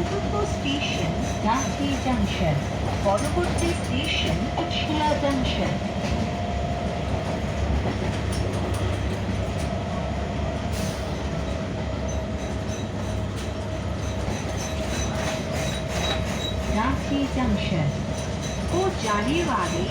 চতুর্থ station Gandhi junction. পরবর্তী station উচ্ছিলা junction. Gandhi junction को जाने वाली